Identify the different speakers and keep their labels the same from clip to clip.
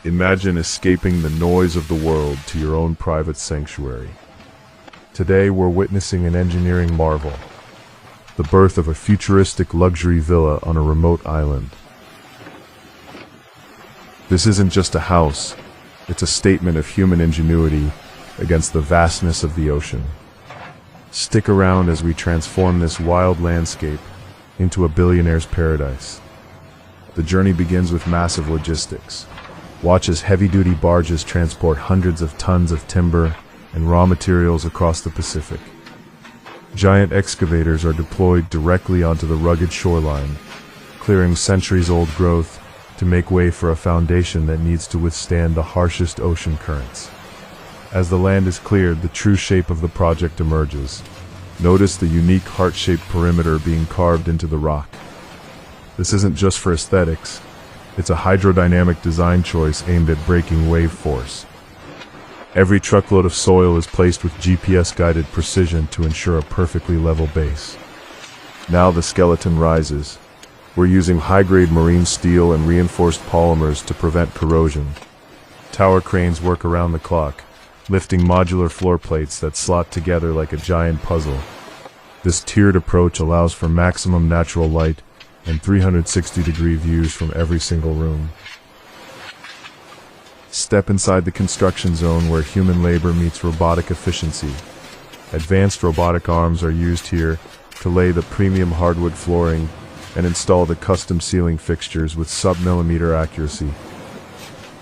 Speaker 1: Imagine escaping the noise of the world to your own private sanctuary. Today we're witnessing an engineering marvel, the birth of a futuristic luxury villa on a remote island. This isn't just a house, it's a statement of human ingenuity against the vastness of the ocean. Stick around as we transform this wild landscape into a billionaire's paradise. The journey begins with massive logistics. Watch as heavy-duty barges transport hundreds of tons of timber and raw materials across the Pacific. Giant excavators are deployed directly onto the rugged shoreline, clearing centuries-old growth to make way for a foundation that needs to withstand the harshest ocean currents. As the land is cleared, the true shape of the project emerges. Notice the unique heart-shaped perimeter being carved into the rock. This isn't just for aesthetics. It's a hydrodynamic design choice aimed at breaking wave force. Every truckload of soil is placed with GPS-guided precision to ensure a perfectly level base. Now the skeleton rises. We're using high-grade marine steel and reinforced polymers to prevent corrosion. Tower cranes work around the clock, lifting modular floor plates that slot together like a giant puzzle. This tiered approach allows for maximum natural light and 360-degree views from every single room. Step inside the construction zone where human labor meets robotic efficiency. Advanced robotic arms are used here to lay the premium hardwood flooring and install the custom ceiling fixtures with sub-millimeter accuracy.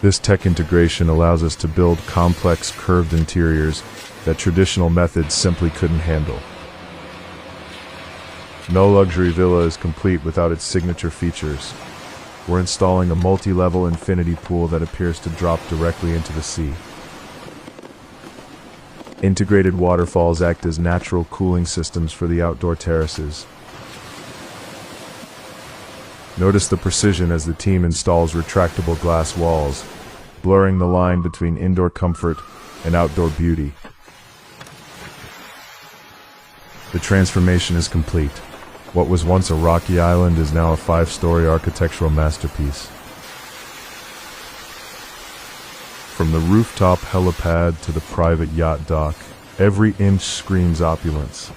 Speaker 1: This tech integration allows us to build complex curved interiors that traditional methods simply couldn't handle. No luxury villa is complete without its signature features. We're installing a multi-level infinity pool that appears to drop directly into the sea. Integrated waterfalls act as natural cooling systems for the outdoor terraces. Notice the precision as the team installs retractable glass walls, blurring the line between indoor comfort and outdoor beauty. The transformation is complete. What was once a rocky island is now a 5-story architectural masterpiece. From the rooftop helipad to the private yacht dock, every inch screams opulence.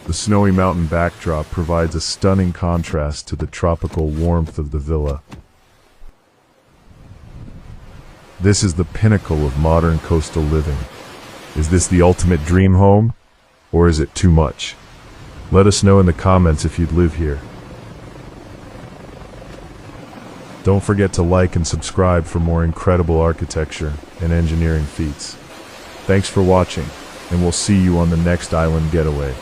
Speaker 1: The snowy mountain backdrop provides a stunning contrast to the tropical warmth of the villa. This is the pinnacle of modern coastal living. Is this the ultimate dream home? Or is it too much? Let us know in the comments if you'd live here. Don't forget to like and subscribe for more incredible architecture and engineering feats. Thanks for watching, and we'll see you on the next island getaway.